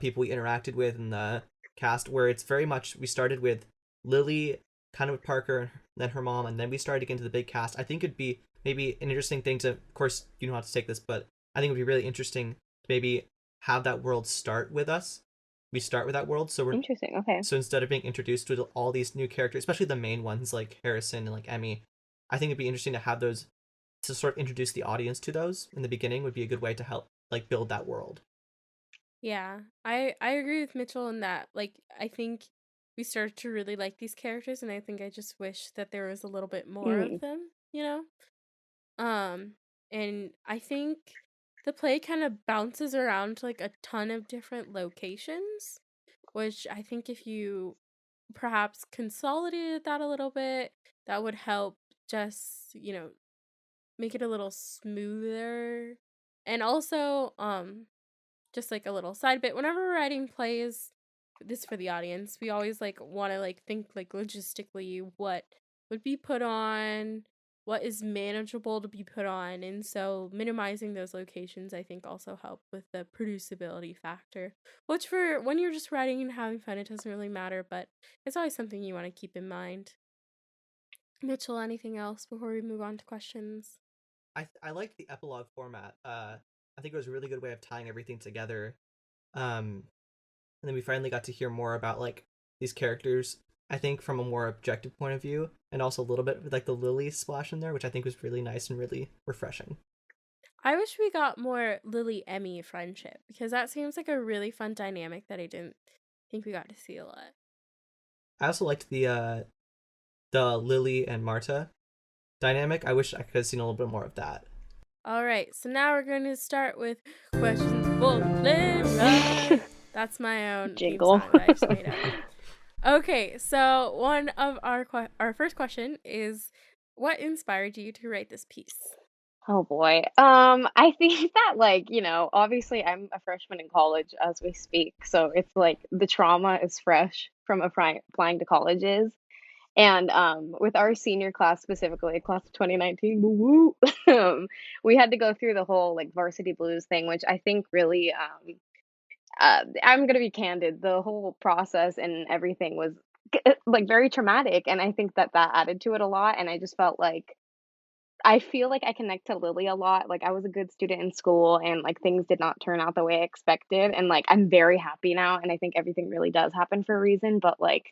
people we interacted with in the cast, where it's very much we started with Lilly, kind of with Parker, and then her mom, and then we started to get into the big cast. I think it'd be maybe an interesting thing to, of course, you know how to take this, but I think it'd be really interesting to maybe have that world start with us. We start with that world, so we're Interesting. Okay. So instead of being introduced to all these new characters, especially the main ones like Harrison and Emmy, I think it'd be interesting to have those, to sort of introduce the audience to those in the beginning would be a good way to help build that world. Yeah, I agree with Mitchell in that. I think we started to really like these characters, and I think I just wish that there was a little bit more of them, and I think the play kind of bounces around to a ton of different locations, which I think if you perhaps consolidated that a little bit, that would help just, make it a little smoother. And also, just a little side bit, whenever we're writing plays, this for the audience, we always want to think logistically what would be put on, what is manageable to be put on, and so minimizing those locations I think also help with the producibility factor, which for when you're just writing and having fun, it doesn't really matter, but it's always something you want to keep in mind. Mitchell, anything else before we move on to questions? I like the epilogue format. I think it was a really good way of tying everything together. And then we finally got to hear more about these characters, I think from a more objective point of view, and also a little bit with like the Lilly splash in there, which I think was really nice and really refreshing. I wish we got more Lilly Emmy friendship, because that seems like a really fun dynamic that I didn't think we got to see a lot. I also liked the Lilly and Marta dynamic. I wish I could have seen a little bit more of that. All right, so now we're going to start with questions for Playwright. That's my own Jingle. theme song that I just made up. Okay, so one of our first question is, what inspired you to write this piece? Oh boy. I think that, like, obviously I'm a freshman in college as we speak, so it's like the trauma is fresh from applying to colleges. And with our senior class specifically, class of 2019, woo woo, we had to go through the whole like varsity blues thing, which I think really I'm gonna be candid. The whole process and everything was like very traumatic, and I think that added to it a lot. And I just felt like I feel like I connect to Lilly a lot. Like, I was a good student in school, and like things did not turn out the way I expected. And like I'm very happy now, and I think everything really does happen for a reason. But like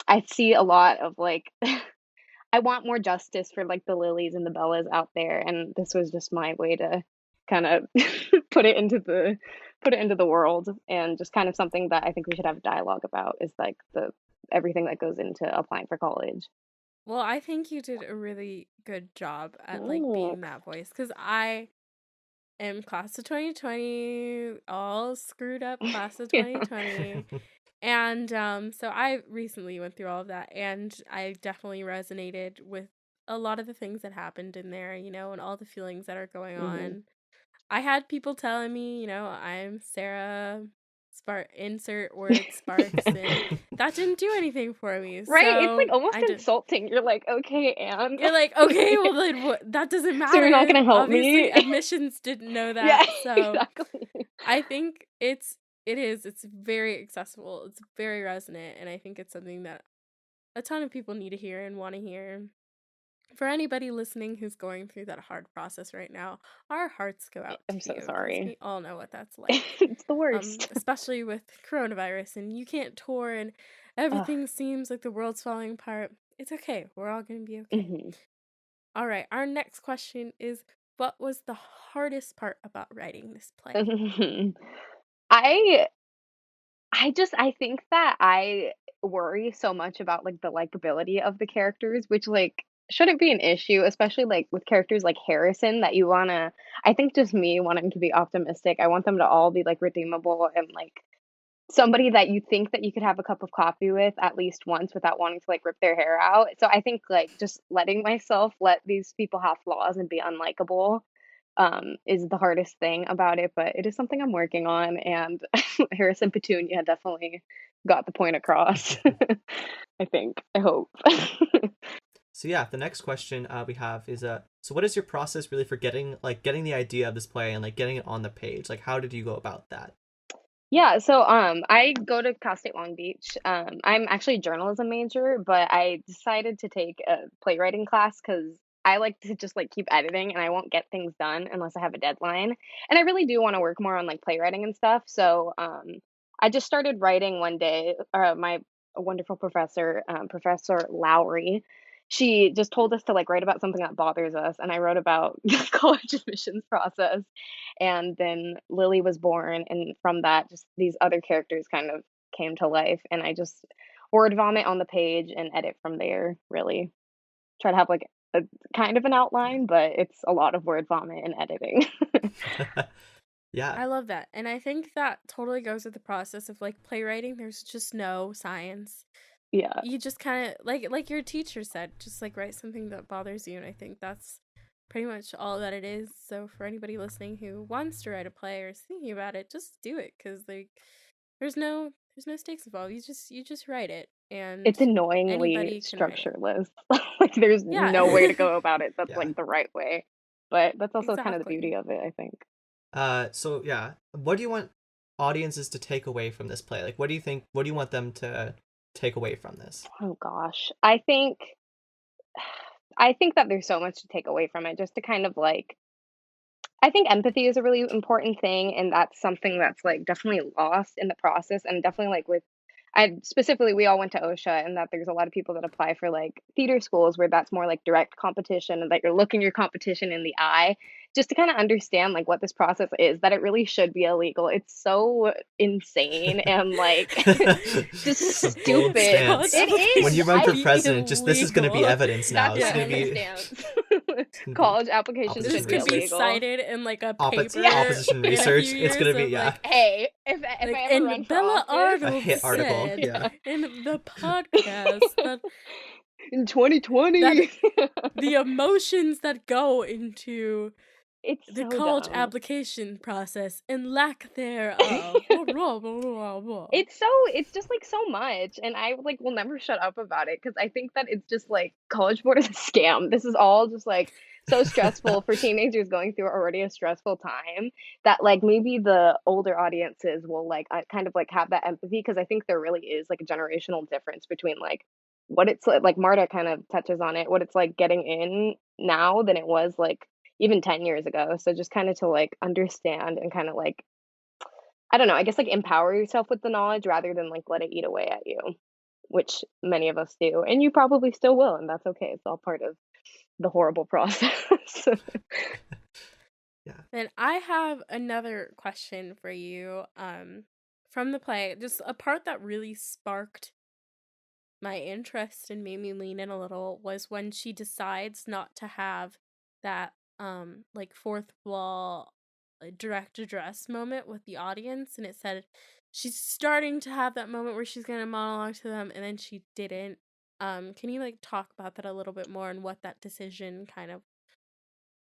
I see a lot of like I want more justice for like the Lillys and the Bellas out there, and this was just my way to kind of put it into the world, and just kind of something that I think we should have a dialogue about is like the everything that goes into applying for college. Well, I think you did a really good job at like being that voice, because I am class of 2020, all screwed up class of 2020. And so I recently went through all of that, and I definitely resonated with a lot of the things that happened in there, and all the feelings that are going on. I had people telling me, I'm Sarah, insert word Sparks, and that didn't do anything for me. Right? It's So like almost I did. insulting. You're like, okay, and You're like, okay, well then that doesn't matter. so you're not gonna help Obviously, me. admissions didn't know that. Yeah, So exactly. I think it's very accessible. It's very resonant, and I think it's something that a ton of people need to hear and want to hear. For anybody listening who's going through that hard process right now, our hearts go out to I'm so you, 'cause sorry. we all know what that's like. It's the worst. Especially with coronavirus, and you can't tour, and everything seems like the world's falling apart. It's okay. We're all gonna be okay. Mhm. All right. Our next question is, what was the hardest part about writing this play? I I think that I worry so much about like the likability of the characters, which like shouldn't be an issue, especially like with characters like Harrison that you wanna I think just me wanting to be optimistic. I want them to all be like redeemable and like somebody that you think that you could have a cup of coffee with at least once without wanting to like rip their hair out. So I think like just letting myself let these people have flaws and be unlikable is the hardest thing about it, but it is something I'm working on, and Harrison Petunia definitely got the point across. I think. I hope. So yeah, the next question we have is so what is your process really for getting the idea of this play and like getting it on the page? Like, how did you go about that? Yeah, so I go to Cal State Long Beach. I'm actually a journalism major, but I decided to take a playwriting class because I like to just like keep editing, and I won't get things done unless I have a deadline. And I really do want to work more on like playwriting and stuff. So I just started writing one day. My wonderful professor, Professor Lowry, she just told us to like write about something that bothers us, and I wrote about the college admissions process. And then Lilly was born, and from that, just these other characters kind of came to life. And I just word vomit on the page and edit from there, really. Try to have like a kind of an outline, but it's a lot of word vomit and editing. Yeah. I love that. And I think that totally goes with the process of like playwriting. There's just no science. Yeah. You just kind of like your teacher said, just like write something that bothers you. And I think that's pretty much all that it is. So for anybody listening who wants to write a play or is thinking about it, just do it, because like there's no stakes involved. You just write it, and It's annoyingly anybody can write it. structureless. Like there's Yeah. no way to go about it that's Yeah. like the right way. But that's also kind of the Exactly. beauty of it, I think. So yeah, what do you want audiences to take away from this play? Like, what do you want them to take away from this? Oh gosh. I think that there's so much to take away from it, just to kind of like I think empathy is a really important thing, and that's something that's like definitely lost in the process, and definitely like with specifically, we all went to OSHA, and that there's a lot of people that apply for like theater schools where that's more like direct competition, and that you're looking your competition in the eye, just to kind of understand like what this process is, that it really should be illegal. It's so insane and like just A bold stupid. stance. It is. When you run for I- president, just this is going to be illegal. evidence now. That's It's just going to my be stance. College applications Opposition This should be could be illegal. cited in like a paper. opposition in a research. few It's going to years be, of, yeah. like, Hey, if like, I ever and run for Bella office Arnold A hit article, said yeah. in the podcast that in 2020, the emotions that go into it's the so college dumb. application process and lack thereof. It's just like so much, and I like will never shut up about it because I think that it's just like College Board is a scam. This is all just like so stressful for teenagers going through already a stressful time, that like maybe the older audiences will like kind of like have that empathy, because I think there really is like a generational difference between like what it's like Marta kind of touches on it, what it's like getting in now than it was like even 10 years ago. So just kind of to like understand and kind of like, I don't know, I guess like empower yourself with the knowledge rather than like let it eat away at you, which many of us do. And you probably still will, and that's okay. It's all part of the horrible process. Then I have another question for you from the play. Just a part that really sparked my interest and made me lean in a little was when she decides not to have that like fourth wall direct address moment with the audience, and it said she's starting to have that moment where she's gonna monologue to them, and then she didn't. Can you like talk about that a little bit more and what that decision kind of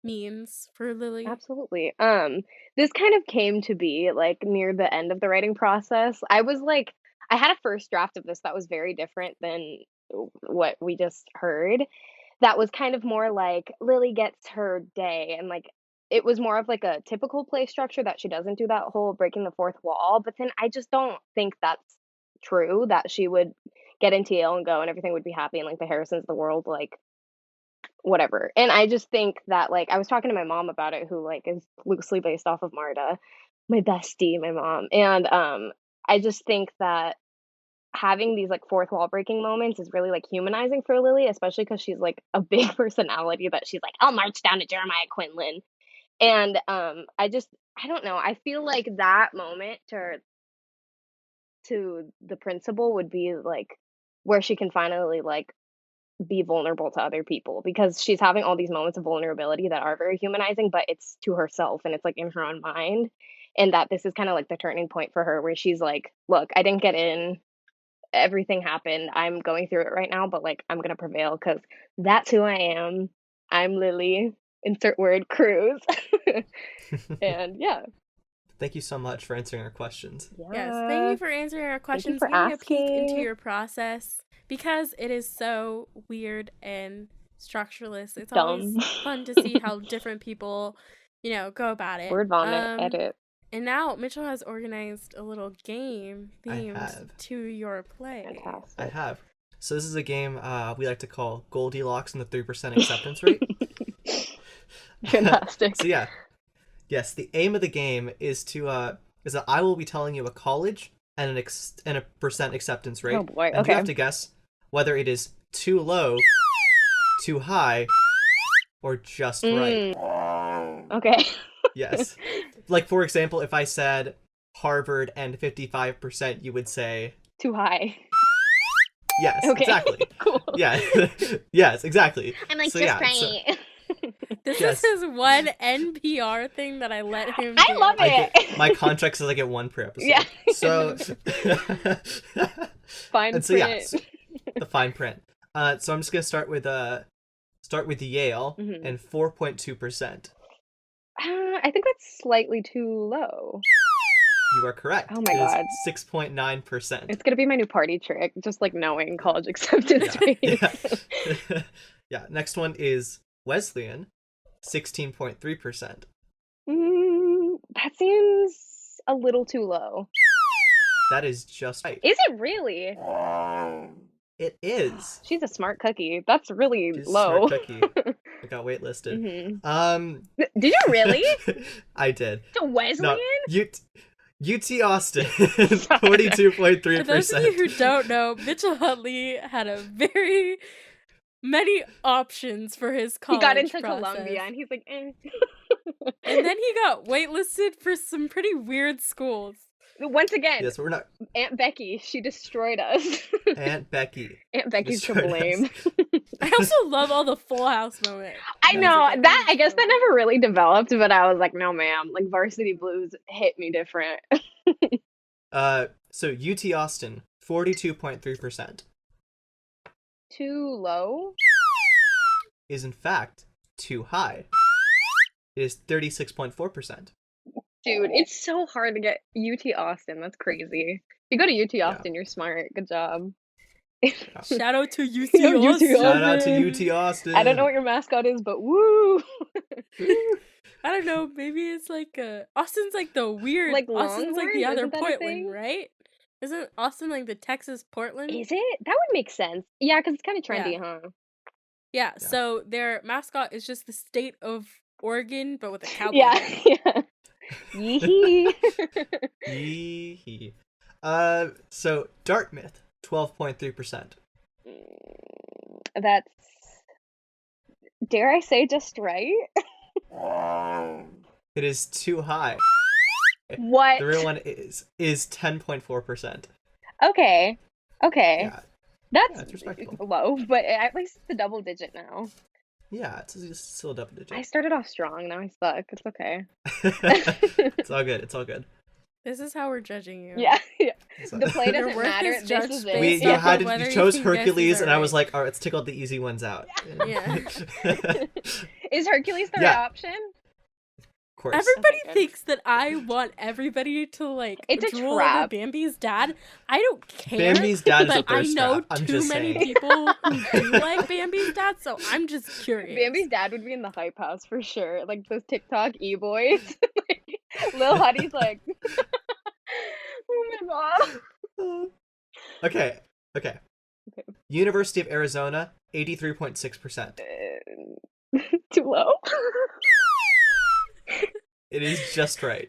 means for Lilly? Absolutely. This kind of came to be like near the end of the writing process. I was like, I had a first draft of this that was very different than what we just heard. That was kind of more like Lilly gets her day, and like it was more of like a typical play structure that she doesn't do that whole breaking the fourth wall. But then I just don't think that's true, that she would get into Yale and go and everything would be happy and like the Harrisons of the world, like whatever. And I just think that like I was talking to my mom about it, who like is loosely based off of Marta, my bestie, my mom. And I just think that having these like fourth wall breaking moments is really like humanizing for Lilly, especially because she's like a big personality, that she's like, I'll march down to Jeremiah Quinlan. And I don't know, I feel like that moment to the principal would be like where she can finally like be vulnerable to other people, because she's having all these moments of vulnerability that are very humanizing, but it's to herself and it's like in her own mind. And that this is kind of like the turning point for her, where she's like, look, I didn't get in, everything happened, I'm going through it right now, but like I'm gonna prevail because that's who I am. I'm Lilly, insert word, Cruz. And yeah. Thank you so much for answering our questions. Yes, thank you for answering our questions, for giving a peek into asking. your process, because it is so weird and structureless. It's Dumb. always fun to see how different people, go about it. Word vomit, edit. And now Mitchell has organized a little game I themed have. to your play. Fantastic. I have. So this is a game we like to call Goldilocks and the 3% acceptance rate. Fantastic. So yeah. Yes, the aim of the game is that I will be telling you a college and a percent acceptance rate. Oh boy, And okay. you have to guess whether it is too low, too high, or just right. Okay. Yes. Like, for example, if I said Harvard and 55%, you would say... Too high. Yes, Okay. exactly. Cool. Yeah. Yes, exactly. I'm like, So, just yeah, right. This Yes. is his one NPR thing that I let him do. I love it. My contract says I get one per episode. Yeah. So... Fine and so, yeah, print. so- the fine print. So I'm just going to start with Yale Mhm. and 4.2%. I think that's slightly too low. You are correct. Oh my It is God. 6.9%. It's gonna be my new party trick, just like knowing college acceptance Yeah. rates. Yeah. Yeah. Next one is Wesleyan, 16.3%. That seems a little too low. That is just right. Is it really? It is. She's a smart cookie. That's really She's a low. smart cookie. I got waitlisted. Mhm. Did you really? I did. To Wesleyan? No, UT Austin, For those of 42.3%. you who don't know, Mitchell Huntley had a very many options for his He college got into process. Columbia, and he's like, eh. And then he got waitlisted for some pretty weird schools. Once again, Yes, we're not. Aunt Becky, she destroyed us. Aunt Becky. Aunt Becky's to destroyed us. blame. I also love all the Full House moments. I know Music. that. I guess that never really developed, but I was like, no, ma'am. Like Varsity Blues hit me different. So UT Austin, 42.3%, Too low. is in fact too high. It is 36.4%. Dude, it's so hard to get UT Austin. That's crazy. If you go to UT Austin, you're smart. Good job. Shout out to UT Yeah, UT Austin. Shout out to UT Austin. I don't know what your mascot is, but woo! I don't know. Maybe it's like Austin's like the weird. Like Austin's like the Longhorn? other Isn't that a Portland, thing? right? Isn't Austin like the Texas Portland? Is it? That would make sense. Yeah, because it's kind of trendy, Yeah. huh? Yeah. So their mascot is just the state of Oregon, but with a cowboy. Yeah, hat. yeah. Yee. Yee-hee. So Dartmouth, 12.3%. That's, dare I say, just right? It is too high. What? The real one is 10.4%. Okay. Yeah, That's it's respectable. low, but at least it's a double digit now. Yeah, it's still a double I digit. started off strong, now I suck. It's okay. It's all good. It's all good. This is how we're judging you. Yeah, yeah. So- The play Your doesn't worth matter. is This judged is based it. you off had of whether you you chose think guesses Hercules, are and I was right. like, all right, let's take all the easy ones out. Yeah. Is Hercules the Yeah. right option? Of course. Everybody Okay, good. thinks that I want everybody to like It's a drool trap. over Bambi's dad. I don't care. Bambi's dad is a but I thirst know trap. I'm too just many saying. people who do like Bambi's dad, so I'm just curious. Bambi's dad would be in the hype house for sure. Like those TikTok e-boys. Like, Lil Huddy's like, oh my god. Okay. Okay. University of Arizona, 83.6%. Too low. It is just right.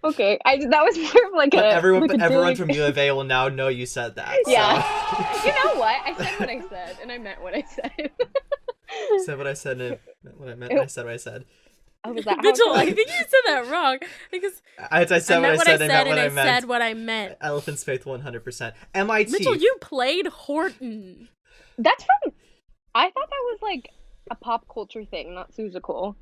Okay, that was more of like But a everyone, like a everyone dig. from U of A will now know you said that. Yeah. So. You know what? I said what I said, and I meant what I said. Said what I said and meant what I meant. And I said what I said. Oh, was that how Mitchell, it I goes? think you said that wrong because I said I meant what I said and meant and what I I meant. said what I meant. Elephant's Faith 100%. MIT. Mitchell, you played Horton. That's from. I thought that was like a pop culture thing, not Susical.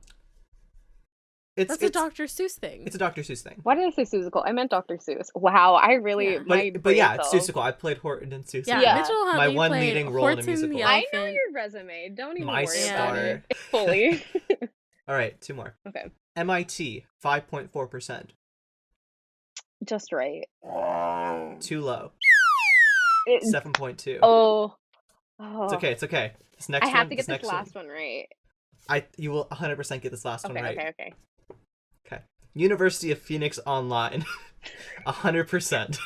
That's a Dr. Seuss thing. It's a Dr. Seuss thing. Why did I say Susical? I meant Dr. Seuss. Wow, I really. Yeah. My But yeah, brain it's cells. Seussical. I played Horton and Seussical. Yeah, Yeah. Mitchell My Huntley one played leading role in a Horton musical. the I know elephant. your resume. Don't even My worry about star. it fully. All right, two more. Okay, MIT, 5.4%. just right. Too low. 7.2. Oh. It's okay. It's okay. This next I one. have to get this next last one right. You will 100% get this last Okay, one right. okay. Okay. University of Phoenix Online, 100%.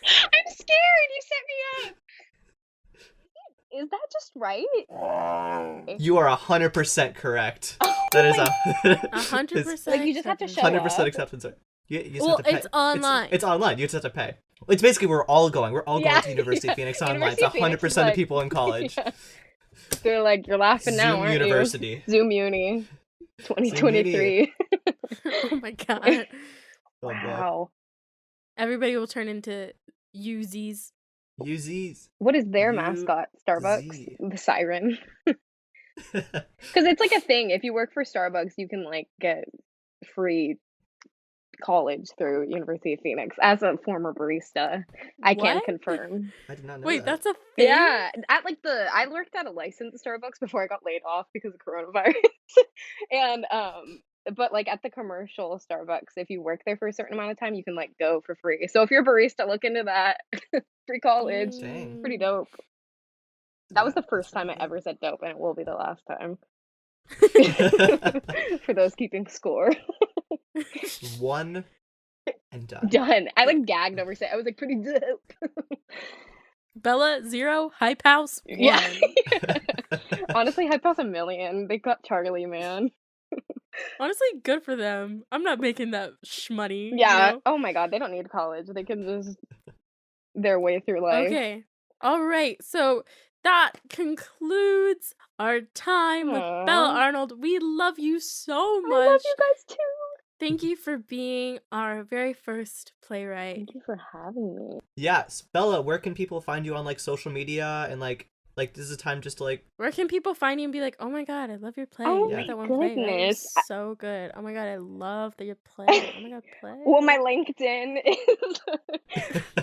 I'm scared. You set me up. Is that just right? You are 100% correct. Oh That is my- a 100%. Like, you just have to show 100% up. acceptance rate. You just Well, have to pay. it's online. It's online. You just have to pay. It's basically we're all going. We're all Yeah, going to University yeah. of Phoenix Online. University of Phoenix It's is 100% like- of people in college. Yeah. They're like, you're laughing now, Zoom aren't University. you? Zoom Uni 2023. Oh my god. Oh, boy. Wow. Everybody will turn into UZs. UZs. What is their mascot? Starbucks? Z. The siren. Because it's like a thing. If you work for Starbucks, you can like get free college through University of Phoenix. As a former barista, I can What? confirm. I did not know Wait, that. that's a thing? Yeah, at like I worked at a licensed Starbucks before I got laid off because of coronavirus. And but like at the commercial Starbucks, if you work there for a certain amount of time, you can like go for free. So if you're a barista, look into that. Free college. Dang. Pretty dope. That was Yeah, the first that's time I really ever said dope, and it will be the last time. For those keeping score. One and done. Done. I like gagged over say I was like pretty dope. Bella, 0. Hype House, 1. Yeah. Honestly, Hype House 1,000,000. They got Charlie, man. Honestly, good for them. I'm not making that shmoney. Yeah. You know? Oh my god, they don't need college. They can just their way through life. Okay. All right. So that concludes our time with Bella Aw. Arnold. We love you so much. I love you guys too. Thank you for being our very first playwright. Thank you for having me. Yes, Bella, where can people find you on like social media and like this is a time just to like Where can people find you and be like, oh my god, I love your play. Oh You my have that one play, right? goodness. It's so good. Oh my god, I love that your play. Oh my god, play. Well, my LinkedIn is.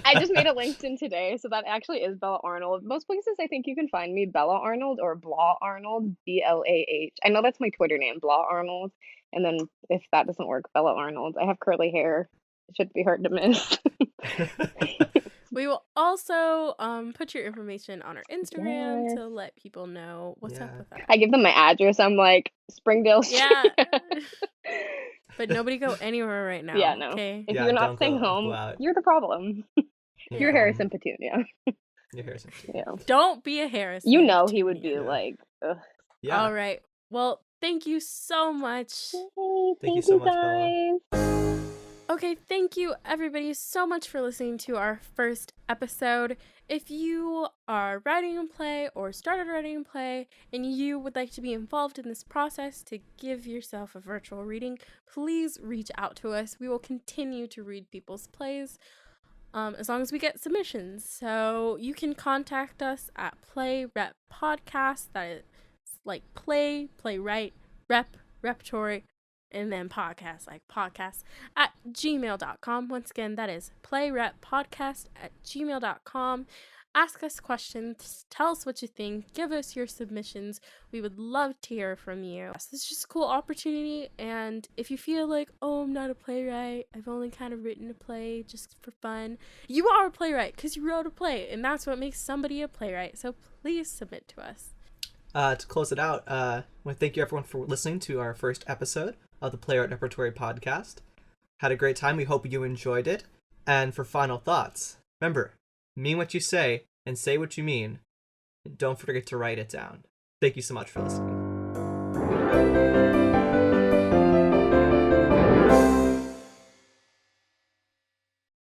I just made a LinkedIn today, so that actually is Bella Arnold. Most places I think you can find me Bella Arnold or Blah Arnold, BLAH. I know that's my Twitter name, Blah Arnold. And then if that doesn't work, Bella Arnold. I have curly hair. It should be hard to miss. We will also put your information on our Instagram Yes. to let people know what's up Yeah. with that. I give them my address. I'm like, Springdale Street. Yeah. But nobody go anywhere right now. Yeah, no. Okay. If Yeah, you're not don't staying go home, out. you're the problem. You're Harrison Petunia. Your Harrison. Yeah. Don't be a Harrison. You know he would be Petunia. like, ugh. Yeah. All right. Well, thank you so much. Hey, Thank you so much, guys. Bella. Okay, thank you everybody so much for listening to our first episode. If you are writing a play or started writing a play and you would like to be involved in this process to give yourself a virtual reading, please reach out to us. We will continue to read people's plays as long as we get submissions. So you can contact us at Playwright Podcast. That is like playwright, repertory, and then podcast, like podcast at gmail.com. Once again, that is playwrightpodcast@gmail.com. Ask us questions, tell us what you think, give us your submissions. We would love to hear from you. So this is just a cool opportunity, and if you feel like, oh, I'm not a playwright, I've only kind of written a play just for fun, you are a playwright because you wrote a play, and that's what makes somebody a playwright. So please submit to us. To close it out, I want to thank you everyone for listening to our first episode of the Playwright Repertory podcast. Had a great time. We hope you enjoyed it. And for final thoughts, remember, mean what you say and say what you mean. And don't forget to write it down. Thank you so much for listening.